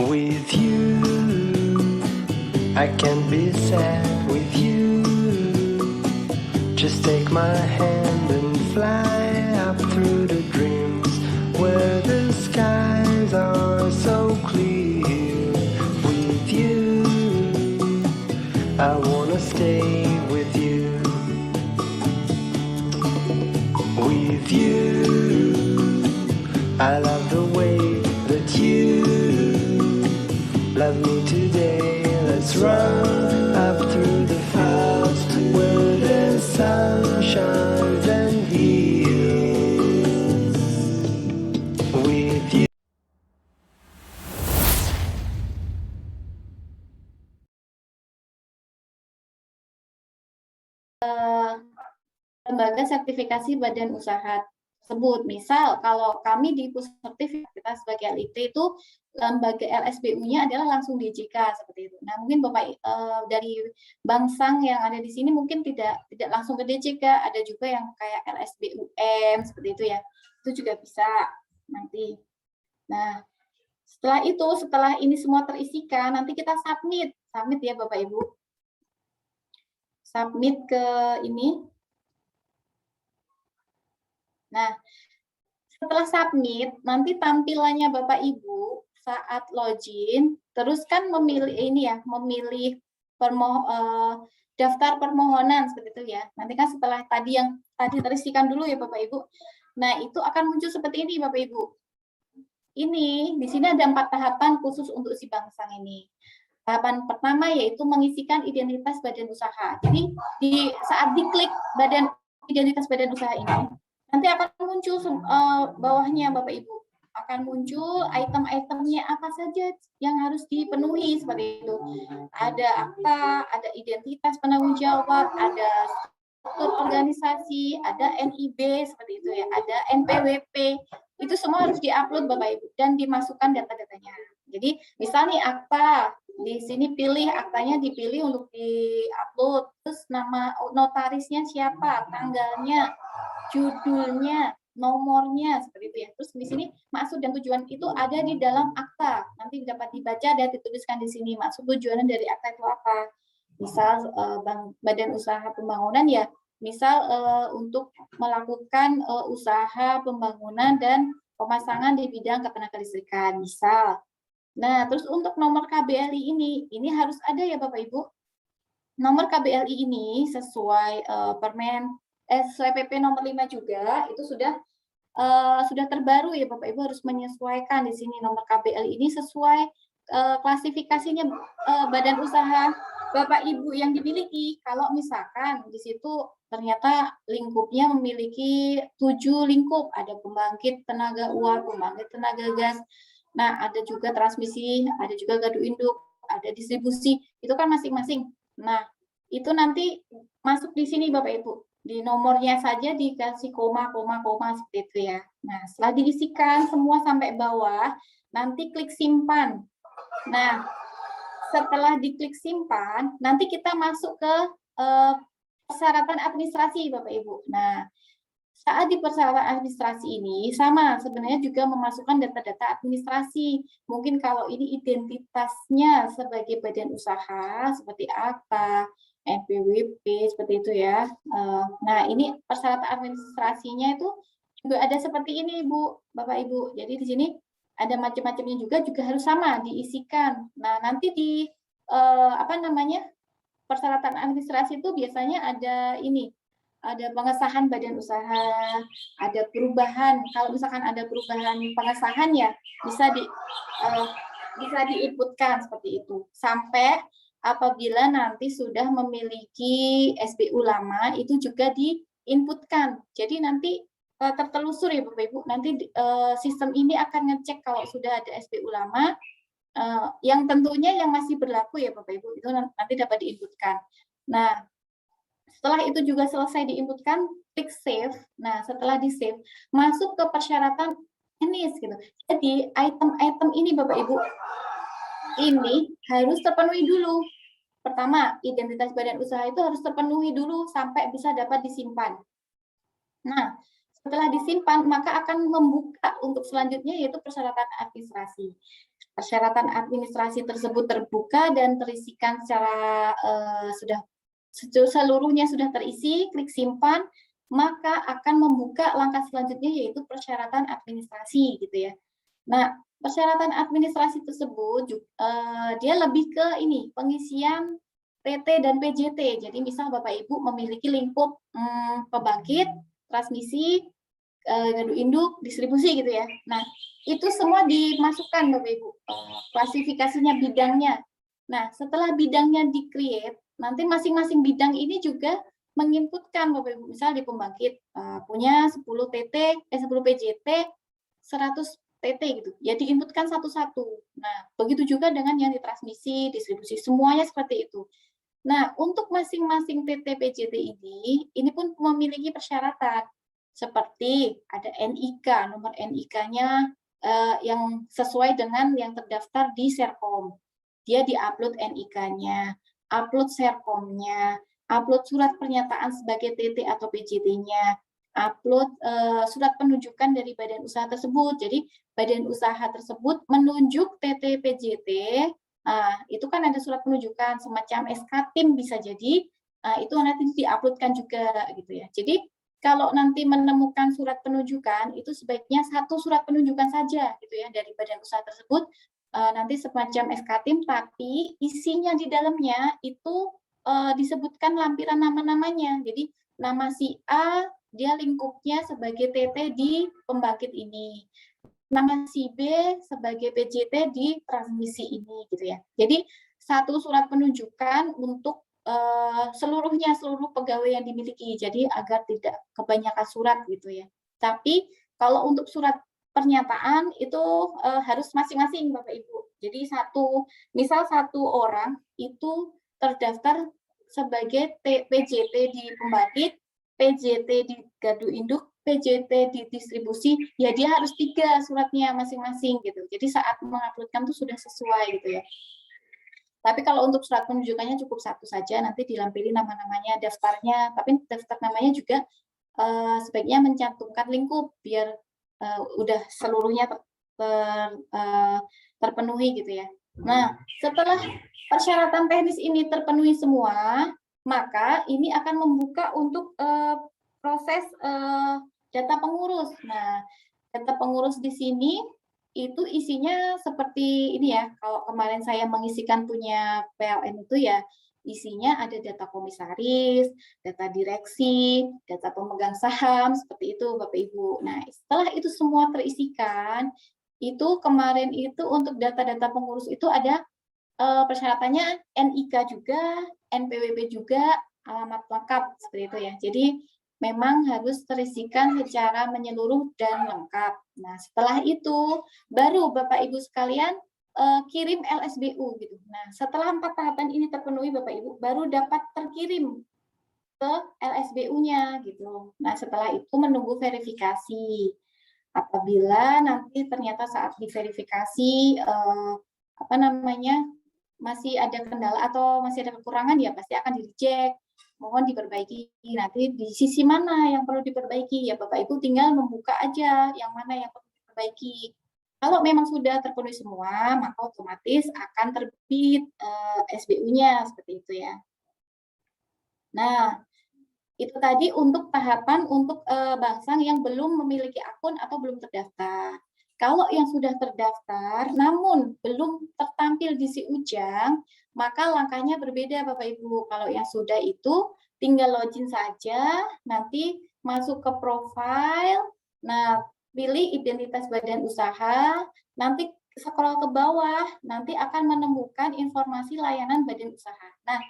With you, I can't be sad with you. Just take my hand and fly up through the dreams where the skies are so clear. With you, I wanna stay with you. With you, I love the way that you love me today. Let's run up through the fields where the sun shines and heals. With you. Lembaga sertifikasi badan usaha tersebut. Misal kalau kami di Pussertif kita sebagai LIT itu lembaga LSBU-nya adalah langsung DJK seperti itu. Nah, mungkin Bapak dari Bangsang yang ada di sini mungkin tidak langsung ke DJK, ada juga yang kayak LSBUM seperti itu ya. Itu juga bisa nanti. Nah, setelah ini semua terisikan, nanti kita submit ya Bapak Ibu. Submit ke ini. Nah, setelah submit, nanti tampilannya Bapak Ibu saat login, terus kan memilih ini ya, memilih daftar permohonan seperti itu ya. Nanti kan setelah tadi terisikan dulu ya Bapak Ibu. Nah, itu akan muncul seperti ini Bapak Ibu. Ini di sini ada 4 tahapan khusus untuk si Bangsang ini. Tahapan pertama yaitu mengisikan identitas badan usaha. Jadi saat diklik identitas badan usaha ini, nanti akan muncul bawahnya Bapak Ibu, akan muncul item-itemnya apa saja yang harus dipenuhi seperti itu. Ada akta, ada identitas penanggung jawab, ada struktur organisasi, ada NIB seperti itu ya, ada NPWP. Itu semua harus diupload Bapak Ibu dan dimasukkan data-datanya. Jadi misalnya akta, di sini pilih aktanya, dipilih untuk diupload, terus nama notarisnya siapa, tanggalnya, judulnya, nomornya seperti itu ya. Terus di sini maksud dan tujuan itu ada di dalam akta. Nanti dapat dibaca dan dituliskan di sini maksud tujuan dari akta itu apa. Misal badan usaha pembangunan ya, misal untuk melakukan usaha pembangunan dan pemasangan di bidang ketenagalistrikan, misal. Nah, terus untuk nomor KBLI ini harus ada ya Bapak Ibu. Nomor KBLI ini sesuai sesuai PP nomor 5 juga itu sudah terbaru ya Bapak Ibu, harus menyesuaikan di sini nomor KBLI ini sesuai klasifikasinya badan usaha Bapak Ibu yang dimiliki. Kalau misalkan di situ ternyata lingkupnya memiliki 7 lingkup, ada pembangkit tenaga uap, pembangkit tenaga gas, nah ada juga transmisi, ada juga gardu induk, ada distribusi, itu kan masing-masing. Nah, itu nanti masuk di sini Bapak Ibu. Di nomornya saja dikasih koma seperti itu ya. Nah, setelah diisikan semua sampai bawah, nanti klik simpan. Nah, setelah diklik simpan, nanti kita masuk ke persyaratan administrasi Bapak Ibu. Nah, saat di persyaratan administrasi ini sama sebenarnya juga memasukkan data-data administrasi. Mungkin kalau ini identitasnya sebagai badan usaha seperti akta, NPWP seperti itu ya. Nah, ini persyaratan administrasinya itu juga ada seperti ini Bu, Bapak Ibu. Jadi di sini ada macam-macamnya juga harus sama diisikan. Nah, nanti di persyaratan administrasi itu biasanya ada ini, ada pengesahan badan usaha, ada perubahan. Kalau misalkan ada perubahan pengesahan ya bisa diinputkan seperti itu. Sampai apabila nanti sudah memiliki SBU lama itu juga diinputkan. Jadi nanti tertelusur ya Bapak Ibu. Nanti sistem ini akan ngecek kalau sudah ada SBU lama, yang tentunya yang masih berlaku ya Bapak Ibu itu nanti dapat diinputkan. Nah, setelah itu juga selesai diinputkan, klik save. Nah, setelah di save, masuk ke persyaratan teknis gitu. Jadi item-item ini Bapak Ibu ini harus terpenuhi dulu. Pertama, identitas badan usaha itu harus terpenuhi dulu sampai bisa dapat disimpan. Nah, setelah disimpan maka akan membuka untuk selanjutnya yaitu persyaratan administrasi. persyaratan administrasi tersebut terbuka dan terisikan secara seluruhnya sudah terisi, klik simpan, maka akan membuka langkah selanjutnya yaitu persyaratan administrasi gitu ya. Nah, persyaratan administrasi tersebut dia lebih ke ini, pengisian PT dan PJT. Jadi misal Bapak Ibu memiliki lingkup pembangkit, transmisi, gadu induk, distribusi gitu ya. Nah, itu semua dimasukkan Bapak Ibu, klasifikasinya, bidangnya. Nah, setelah bidangnya di-create, nanti masing-masing bidang ini juga menginputkan Bapak Ibu, misal di pembangkit punya 10 TT, 10 PJT, 100 TT gitu. Ya diinputkan satu-satu. Nah, begitu juga dengan yang di transmisi, distribusi, semuanya seperti itu. Nah, untuk masing-masing TT PJT ini pun memiliki persyaratan. Seperti ada NIK, nomor NIK-nya yang sesuai dengan yang terdaftar di Serkom. Dia di-upload NIK-nya, upload Serkomnya, upload surat pernyataan sebagai TT atau PJT-nya, upload surat penunjukan dari badan usaha tersebut. Jadi, badan usaha tersebut menunjuk TT PJT, itu kan ada surat penunjukan, semacam SK tim bisa jadi, itu nanti di-uploadkan juga gitu ya. Jadi, kalau nanti menemukan surat penunjukan, itu sebaiknya satu surat penunjukan saja gitu ya dari badan usaha tersebut, nanti semacam SK tim, tapi isinya di dalamnya itu disebutkan lampiran nama-namanya. Jadi nama si A, dia lingkupnya sebagai TT di pembangkit ini. Nama si B sebagai PJT di transmisi ini gitu ya. Jadi satu surat penunjukan untuk seluruh pegawai yang dimiliki, jadi agar tidak kebanyakan surat gitu ya. Tapi kalau untuk surat pernyataan itu harus masing-masing Bapak Ibu. Jadi misal satu orang itu terdaftar sebagai PJT di pembangkit, PJT di gadu induk, PJT di distribusi, ya dia harus 3 suratnya masing-masing gitu. Jadi saat menguploadkan itu sudah sesuai gitu ya. Tapi kalau untuk surat penunjukannya cukup satu saja, nanti dilampiri nama-namanya, daftarnya. Tapi daftar namanya juga sebaiknya mencantumkan lingkup biar udah seluruhnya terpenuhi gitu ya. Nah, setelah persyaratan teknis ini terpenuhi semua, maka ini akan membuka untuk proses data pengurus. Nah, data pengurus di sini itu isinya seperti ini ya, kalau kemarin saya mengisikan punya PLN itu ya, isinya ada data komisaris, data direksi, data pemegang saham, seperti itu Bapak Ibu. Nah, setelah itu semua terisikan, itu kemarin itu untuk data-data pengurus itu ada persyaratannya NIK juga, NPWP juga, alamat lengkap, seperti itu ya. Jadi, memang harus terisikan secara menyeluruh dan lengkap. Nah, setelah itu baru Bapak Ibu sekalian kirim LSBU gitu. Nah, setelah 4 tahapan ini terpenuhi Bapak Ibu, baru dapat terkirim ke LSBU-nya gitu. Nah, setelah itu menunggu verifikasi. Apabila nanti ternyata saat diverifikasi masih ada kendala atau masih ada kekurangan, ya pasti akan di-reject. Mohon diperbaiki. Nanti di sisi mana yang perlu diperbaiki, ya Bapak Ibu tinggal membuka aja yang mana yang perlu diperbaiki. Kalau memang sudah terpenuhi semua, maka otomatis akan terbit SBU-nya seperti itu ya. Nah, itu tadi untuk tahapan untuk Bangsang yang belum memiliki akun atau belum terdaftar. Kalau yang sudah terdaftar namun belum tertampil di si Ujang, maka langkahnya berbeda Bapak Ibu. Kalau yang sudah itu tinggal login saja, nanti masuk ke profile, nah pilih identitas badan usaha, nanti scroll ke bawah, nanti akan menemukan informasi layanan badan usaha. Nah,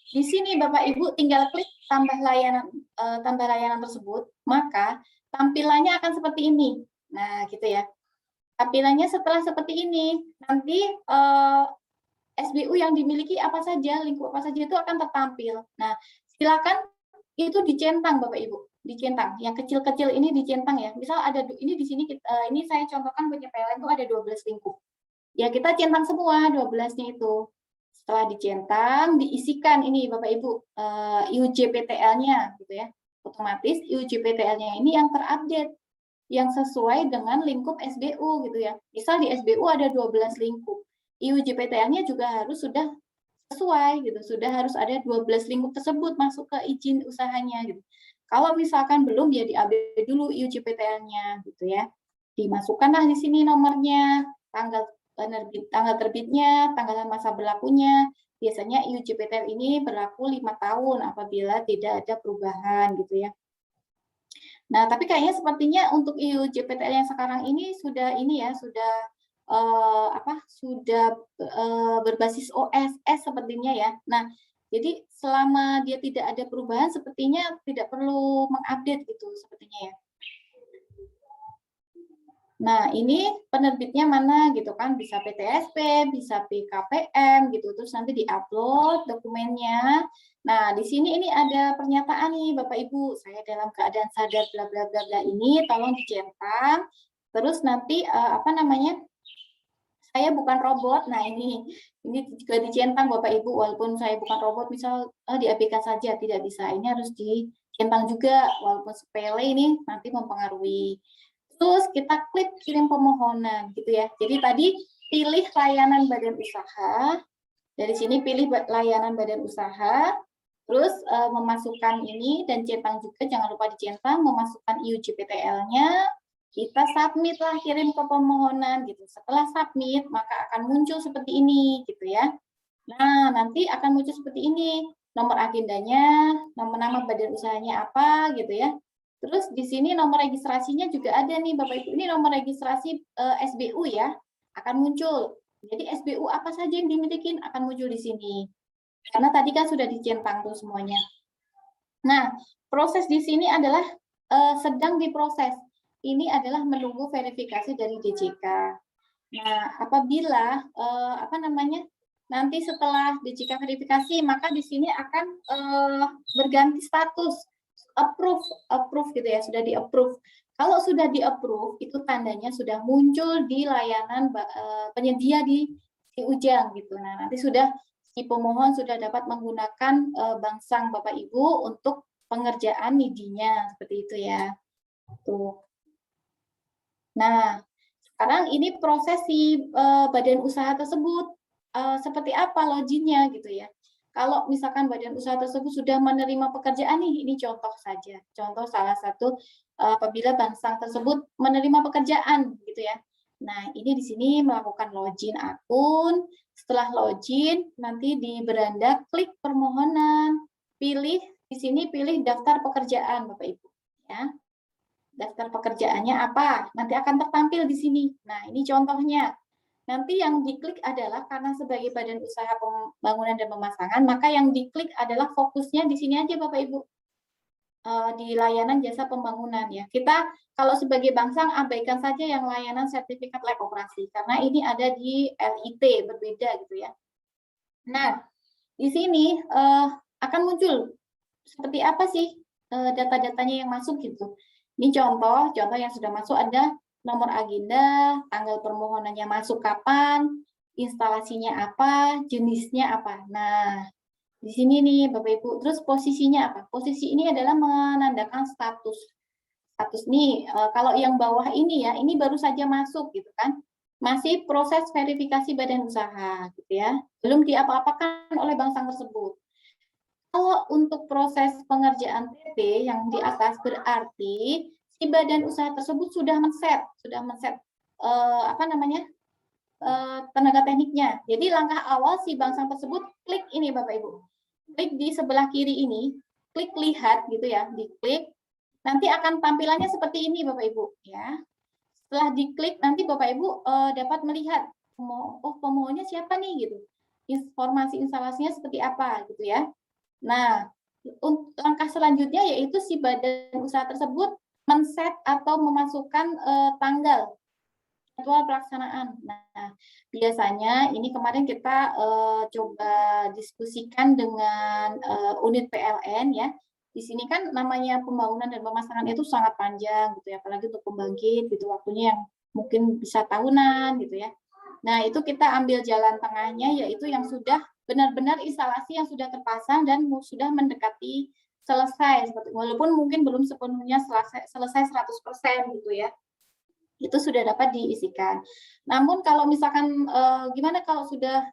di sini Bapak Ibu tinggal klik tambah layanan tersebut, maka tampilannya akan seperti ini. Nah, gitu ya. Tampilannya setelah seperti ini, nanti SBU yang dimiliki apa saja, lingkup apa saja itu akan tertampil. Nah, silakan itu dicentang Bapak Ibu, dicentang. Yang kecil-kecil ini dicentang ya. Misal ada ini di sini ini saya contohkan punya PLN itu ada 12 lingkup. Ya, kita centang semua 12-nya itu. Setelah dicentang, diisikan ini Bapak Ibu IUJPTL-nya gitu ya. Otomatis IUJPTL-nya ini yang terupdate. yang sesuai dengan lingkup SBU gitu ya. Misal di SBU ada 12 lingkup. IUJPTL-nya juga harus sudah sesuai gitu, sudah harus ada 12 lingkup tersebut masuk ke izin usahanya gitu. Kalau misalkan belum ya di-update dulu IUJPTL-nya gitu ya. Dimasukkanlah di sini nomornya, tanggal terbitnya, tanggal masa berlakunya. Biasanya IUJPTL ini berlaku 5 tahun apabila tidak ada perubahan gitu ya. Nah, tapi kayaknya sepertinya untuk IUJPTL yang sekarang ini sudah berbasis OSS sepertinya ya. Nah, jadi selama dia tidak ada perubahan sepertinya tidak perlu mengupdate gitu sepertinya ya. Nah, ini penerbitnya mana gitu kan, bisa PTSP, bisa PKPM gitu, terus nanti diupload dokumennya. Nah, di sini ini ada pernyataan nih Bapak Ibu, saya dalam keadaan sadar bla bla bla bla ini tolong dicentang. Terus nanti saya bukan robot. Nah, ini juga dicentang Bapak Ibu, walaupun saya bukan robot, misal diabaikan saja tidak bisa. Ini harus dicentang juga, walaupun sepele ini nanti mempengaruhi. Terus kita klik kirim pemohonan gitu ya. Jadi tadi pilih layanan badan usaha. Dari sini pilih layanan badan usaha. Terus memasukkan ini dan centang juga, jangan lupa dicentang, memasukkan IUJPTL-nya. Kita submit lah, kirim ke pemohonan gitu. Setelah submit, maka akan muncul seperti ini gitu ya. Nah, nanti akan muncul seperti ini. Nomor agendanya, nama badan usahanya apa gitu ya. Terus di sini nomor registrasinya juga ada nih Bapak Ibu. Ini nomor registrasi SBU ya, akan muncul. Jadi SBU apa saja yang dimiliki akan muncul di sini. Karena tadi kan sudah dicentang tuh semuanya. Nah, proses di sini adalah sedang diproses. Ini adalah menunggu verifikasi dari DJK. Nah, apabila nanti setelah DJK verifikasi, maka di sini akan berganti status approve gitu ya, sudah di-approve. Kalau sudah di-approve, itu tandanya sudah muncul di layanan penyedia di Ujang gitu. Nah, nanti si pemohon sudah dapat menggunakan bank sang Bapak Ibu untuk pengerjaan NIDI-nya seperti itu ya. Tuh. Nah, sekarang ini proses si badan usaha tersebut seperti apa loginnya gitu ya. Kalau misalkan badan usaha tersebut sudah menerima pekerjaan nih, ini contoh saja. Contoh salah satu apabila bank sang tersebut menerima pekerjaan gitu ya. Nah, ini di sini melakukan login akun. Setelah login, nanti di beranda klik permohonan. Di sini pilih daftar pekerjaan Bapak Ibu ya. Daftar pekerjaannya apa? Nanti akan tertampil di sini. Nah, ini contohnya. Nanti yang diklik adalah karena sebagai badan usaha pembangunan dan pemasangan, maka yang diklik adalah fokusnya di sini aja Bapak Ibu. Di layanan jasa pembangunan ya. Kita kalau sebagai bank sang abaikan saja yang layanan sertifikat layak operasi karena ini ada di LIT berbeda gitu ya. Nah, di sini akan muncul seperti apa sih data-datanya yang masuk gitu. Ini contoh yang sudah masuk ada nomor agenda, tanggal permohonannya masuk kapan, instalasinya apa, jenisnya apa. Nah, di sini nih Bapak Ibu, terus posisinya apa? Posisi ini adalah menandakan status. Status nih, kalau yang bawah ini ya, ini baru saja masuk gitu kan. Masih proses verifikasi badan usaha gitu ya. Belum diapa-apakan oleh bank sang tersebut. Kalau untuk proses pengerjaan PP yang di atas berarti si badan usaha tersebut sudah men-set tenaga tekniknya. Jadi langkah awal si bank sang tersebut klik ini Bapak Ibu. Klik di sebelah kiri ini, klik lihat gitu ya, diklik. Nanti akan tampilannya seperti ini Bapak Ibu ya. Setelah diklik nanti Bapak Ibu dapat melihat pemohonnya siapa nih gitu. Informasi instalasinya seperti apa gitu ya. Nah, langkah selanjutnya yaitu si badan usaha tersebut men-set atau memasukkan tanggal jadwal pelaksanaan. Nah, biasanya ini kemarin kita coba diskusikan dengan unit PLN ya. Di sini kan namanya pembangunan dan pemasangan itu sangat panjang gitu ya, apalagi untuk pembangkit gitu waktunya yang mungkin bisa tahunan gitu ya. Nah, itu kita ambil jalan tengahnya yaitu yang sudah benar-benar instalasi yang sudah terpasang dan sudah mendekati selesai, walaupun mungkin belum sepenuhnya selesai 100% gitu ya. Itu sudah dapat diisikan. Namun kalau misalkan gimana kalau sudah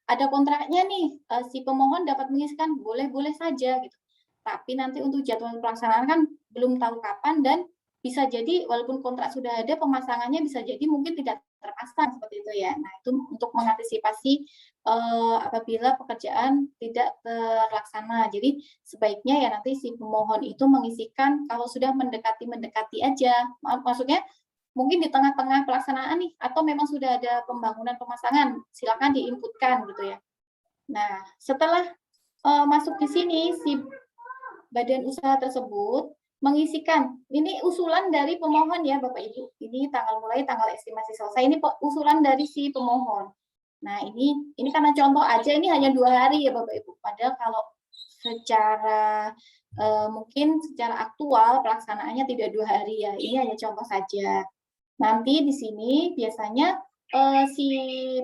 ada kontraknya nih, si pemohon dapat mengisikan, boleh-boleh saja gitu. Tapi nanti untuk jadwal pelaksanaan kan belum tahu kapan, dan bisa jadi walaupun kontrak sudah ada, pemasangannya bisa jadi mungkin tidak terpasang seperti itu ya. Nah, itu untuk mengantisipasi apabila pekerjaan tidak terlaksana. Jadi sebaiknya ya nanti si pemohon itu mengisikan kalau sudah mendekati aja. Maksudnya mungkin di tengah-tengah pelaksanaan nih, atau memang sudah ada pembangunan pemasangan, silakan diinputkan gitu ya. Nah, setelah masuk di sini, si badan usaha tersebut mengisikan, ini usulan dari pemohon ya Bapak Ibu, ini mulai tanggal estimasi selesai, ini usulan dari si pemohon. Nah, ini karena contoh aja, ini hanya 2 hari ya Bapak Ibu, padahal kalau secara mungkin secara aktual pelaksanaannya tidak 2 hari ya, ini hanya contoh saja. Nanti di sini biasanya si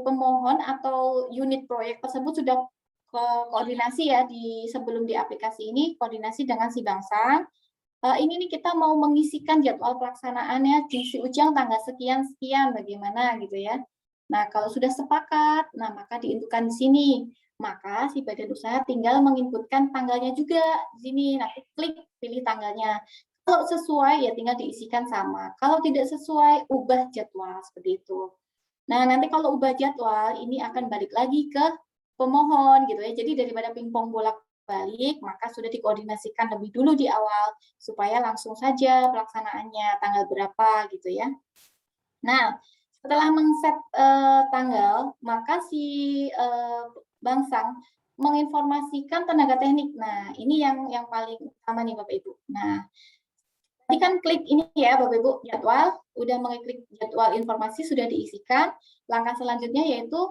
pemohon atau unit proyek tersebut sudah koordinasi ya sebelum di aplikasi ini, koordinasi dengan si Bank Sang. Ini nih kita mau mengisikan jadwal pelaksanaannya di si Ujang tanggal sekian-sekian bagaimana gitu ya. Nah, kalau sudah sepakat, nah maka diinputkan di sini. Maka si badan usaha tinggal menginputkan tanggalnya juga di sini. Nanti klik pilih tanggalnya. Kalau sesuai ya tinggal diisikan sama. Kalau tidak sesuai, ubah jadwal seperti itu. Nah, nanti kalau ubah jadwal, ini akan balik lagi ke pemohon gitu ya. Jadi daripada pingpong bolak-balik, maka sudah dikoordinasikan lebih dulu di awal supaya langsung saja pelaksanaannya tanggal berapa gitu ya. Nah, setelah mengset tanggal, maka si Bank Sang menginformasikan tenaga teknik. Nah, ini yang paling utama nih Bapak Ibu. Nah, tadi kan klik ini ya Bapak Ibu, jadwal, udah mengklik jadwal informasi sudah diisikan. Langkah selanjutnya yaitu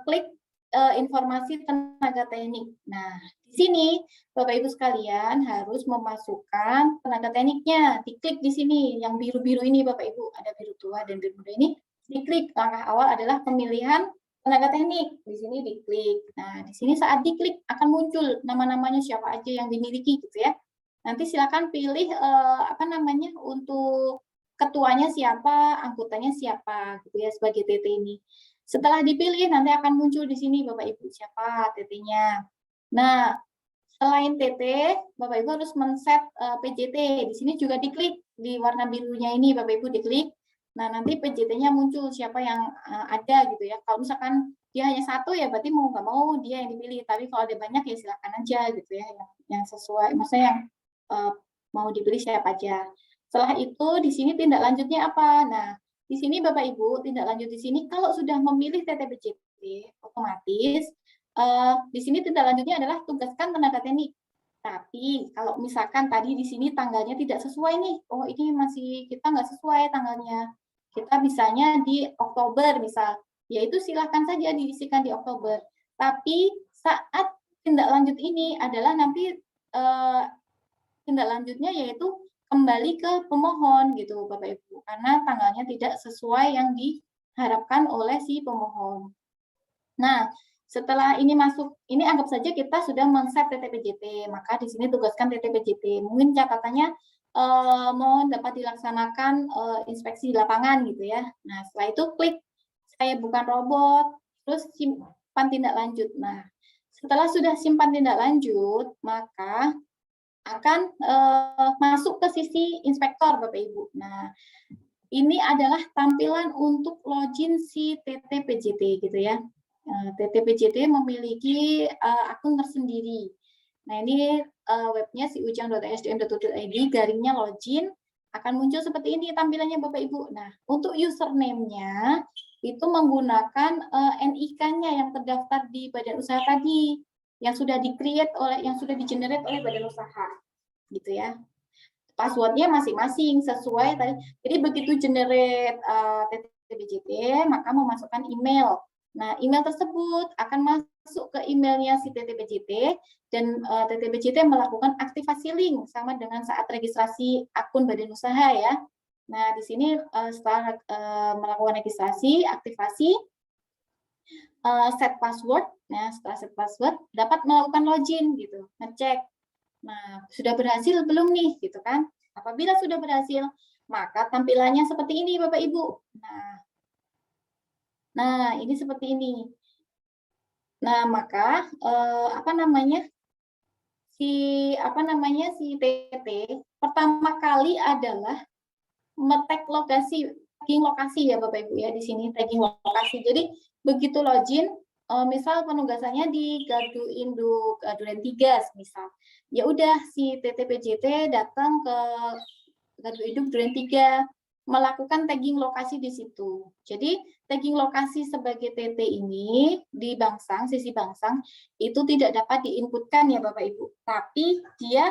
klik informasi tenaga teknik. Nah, di sini Bapak Ibu sekalian harus memasukkan tenaga tekniknya. Diklik di sini yang biru-biru ini Bapak Ibu, ada biru tua dan biru muda ini. Diklik, langkah awal adalah pemilihan tenaga teknik. Di sini diklik. Nah, di sini saat diklik akan muncul nama-namanya siapa aja yang dimiliki gitu ya. Nanti silakan pilih untuk ketuanya siapa, anggotanya siapa gitu ya sebagai TT ini. Setelah dipilih nanti akan muncul di sini Bapak Ibu siapa TT-nya. Nah, selain TT, Bapak Ibu harus men-set PJT. Di sini juga diklik di warna birunya ini Bapak Ibu diklik. Nah, nanti PJT-nya muncul siapa yang ada gitu ya. Kalau misalkan dia hanya satu ya berarti mau nggak mau dia yang dipilih. Tapi kalau ada banyak ya silakan aja gitu ya yang sesuai, maksudnya yang mau dipilih siapa aja. Setelah itu di sini tindak lanjutnya apa? Nah, di sini Bapak Ibu tindak lanjut di sini kalau sudah memilih TTPJT otomatis di sini tindak lanjutnya adalah tugaskan tenaga teknik. Tapi kalau misalkan tadi di sini tanggalnya tidak sesuai nih, oh ini masih kita nggak sesuai tanggalnya. Kita bisanya di Oktober misal, yaitu silahkan saja diisikan di Oktober. Tapi saat tindak lanjut ini adalah nanti tindak lanjutnya yaitu kembali ke pemohon gitu Bapak Ibu, karena tanggalnya tidak sesuai yang diharapkan oleh si pemohon. Nah, setelah ini masuk, ini anggap saja kita sudah men-set TTPJT, maka di sini tugaskan TTPJT. Mungkin catatannya mohon dapat dilaksanakan inspeksi di lapangan gitu ya. Nah, setelah itu klik saya bukan robot, terus simpan tindak lanjut. Nah, setelah sudah simpan tindak lanjut, maka akan masuk ke sisi inspektor Bapak Ibu. Nah, ini adalah tampilan untuk login si TTPJT gitu ya. TTPJT memiliki akun tersendiri. Nah, ini webnya si ujang.sdm.id, garingnya login, akan muncul seperti ini tampilannya Bapak Ibu. Nah, untuk username-nya itu menggunakan NIK-nya yang terdaftar di badan usaha tadi, yang sudah di-generate oleh badan usaha gitu ya. Passwordnya masing-masing sesuai tadi. Jadi begitu generate TTPJT maka memasukkan email. Nah, email tersebut akan masuk ke emailnya si TTPJT dan TTPJT melakukan aktivasi link sama dengan saat registrasi akun badan usaha ya. Nah, di sini setelah melakukan registrasi, aktivasi, set password. Nah, setelah set password dapat melakukan login gitu, ngecek Nah, sudah berhasil belum nih, gitu kan? Apabila sudah berhasil, maka tampilannya seperti ini, Bapak Ibu. Nah, ini seperti ini. Nah, maka apa namanya? Si TT pertama kali adalah tagging lokasi ya Bapak Ibu ya, di sini tagging lokasi. Jadi begitu login, misal penugasannya di Gardu Induk Duren 3 misal. Ya udah si TT-PJT datang ke Gardu Induk Duren 3 melakukan tagging lokasi di situ. Jadi tagging lokasi sebagai TT ini di Bangsang, sisi Bangsang itu tidak dapat diinputkan ya Bapak Ibu. Tapi dia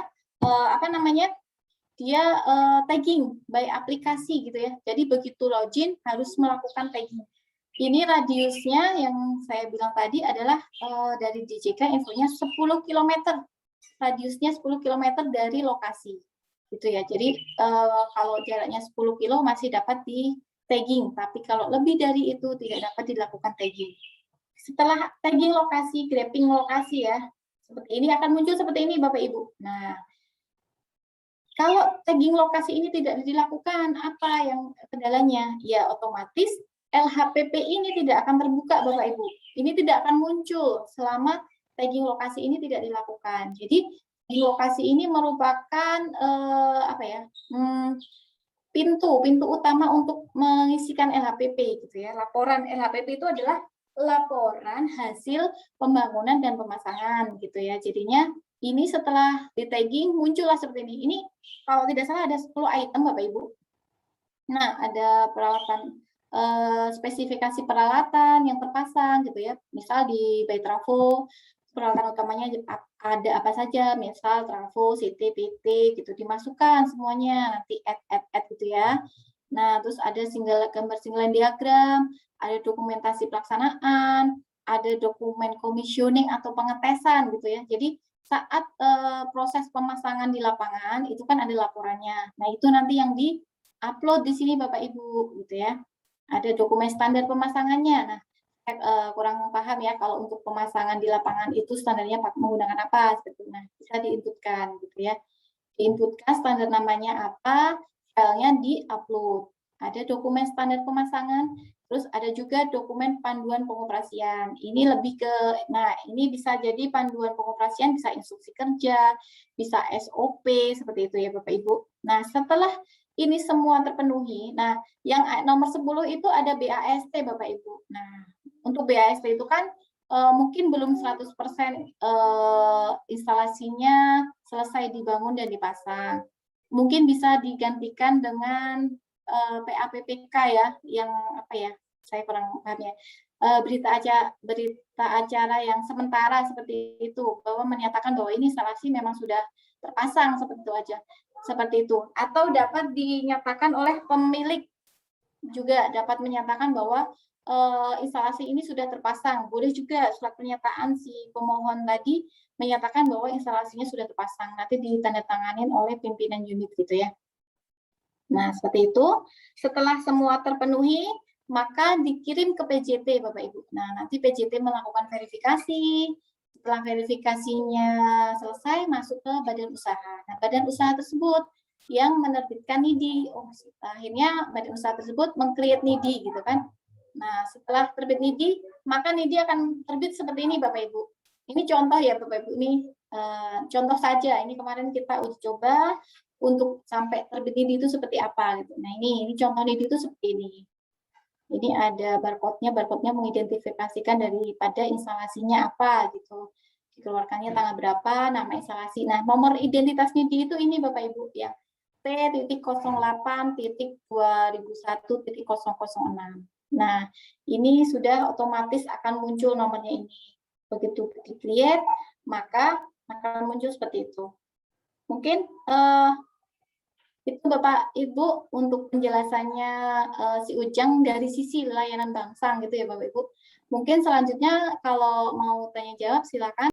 dia tagging by aplikasi gitu ya. Jadi begitu login harus melakukan tagging. Ini radiusnya yang saya bilang tadi adalah dari DJK infonya 10 km. Radiusnya 10 km dari lokasi. Gitu ya. Jadi kalau jaraknya 10 km masih dapat di tagging, tapi kalau lebih dari itu tidak dapat dilakukan tagging. Setelah tagging lokasi, grabbing lokasi ya, seperti ini akan muncul seperti ini Bapak Ibu. Nah, kalau tagging lokasi ini tidak dilakukan, apa yang kendalanya? Ya otomatis LHPP ini tidak akan terbuka Bapak Ibu. Ini tidak akan muncul selama tagging lokasi ini tidak dilakukan. Jadi di lokasi ini merupakan pintu utama untuk mengisikan LHPP gitu ya. Laporan LHPP itu adalah laporan hasil pembangunan dan pemasangan gitu ya. Jadinya ini setelah di tagging muncullah seperti ini. Ini kalau tidak salah ada 10 item Bapak Ibu. Nah, ada peralatan spesifikasi peralatan yang terpasang gitu ya. Misal di By Trafo peralatan utamanya ada apa saja, misal trafo, CT, PT gitu dimasukkan semuanya, nanti add gitu ya. Nah, terus ada gambar single line diagram, ada dokumentasi pelaksanaan, ada dokumen commissioning atau pengetesan gitu ya. Jadi saat proses pemasangan di lapangan itu kan ada laporannya. Nah, itu nanti yang di-upload di sini Bapak Ibu gitu ya. Ada dokumen standar pemasangannya. Nah, kurang paham ya kalau untuk pemasangan di lapangan itu standarnya menggunakan apa seperti nah bisa diinputkan gitu ya, diinputkan standar namanya apa, filenya di-upload, ada dokumen standar pemasangan, terus ada juga dokumen panduan pengoperasian. Ini lebih ke, nah ini bisa jadi panduan pengoperasian, bisa instruksi kerja, bisa SOP seperti itu ya Bapak Ibu. Nah setelah ini semua terpenuhi, nah yang nomor 10 itu ada BAST Bapak Ibu. Nah untuk BAST itu kan mungkin belum 100% instalasinya selesai dibangun dan dipasang. Mungkin bisa digantikan dengan PAPPK ya, yang apa ya, saya kurang paham ya. Berita acara yang sementara seperti itu, bahwa menyatakan bahwa ini instalasi memang sudah terpasang seperti itu aja. Seperti itu. Atau dapat dinyatakan oleh pemilik juga dapat menyatakan bahwa instalasi ini sudah terpasang. Boleh juga surat pernyataan si pemohon tadi menyatakan bahwa instalasinya sudah terpasang. Nanti ditandatanganin oleh pimpinan unit gitu ya. Nah, seperti itu. Setelah semua terpenuhi, maka dikirim ke PJT Bapak Ibu. Nah, nanti PJT melakukan verifikasi. Setelah verifikasinya selesai, masuk ke badan usaha. Nah, badan usaha tersebut yang menerbitkan NIDI. Oh, akhirnya badan usaha tersebut meng-create NIDI gitu kan. Nah, setelah terbit NIDI, maka NIDI akan terbit seperti ini Bapak Ibu. Ini contoh ya Bapak Ibu, ini contoh saja. Ini kemarin kita uji coba untuk sampai terbit NIDI itu seperti apa gitu. Nah, ini contoh NIDI itu seperti ini. Ini ada barcode-nya mengidentifikasikan daripada instalasinya apa gitu. Dikeluarkannya tanggal berapa, nama instalasi. Nah, nomor identitas NIDI itu ini Bapak Ibu ya. T.08.2001.006. Nah, ini sudah otomatis akan muncul nomornya ini. Begitu di-create, maka akan muncul seperti itu. Mungkin itu Bapak Ibu untuk penjelasannya si Ujang dari sisi layanan Bangsang gitu ya Bapak Ibu. Mungkin selanjutnya kalau mau tanya jawab silakan.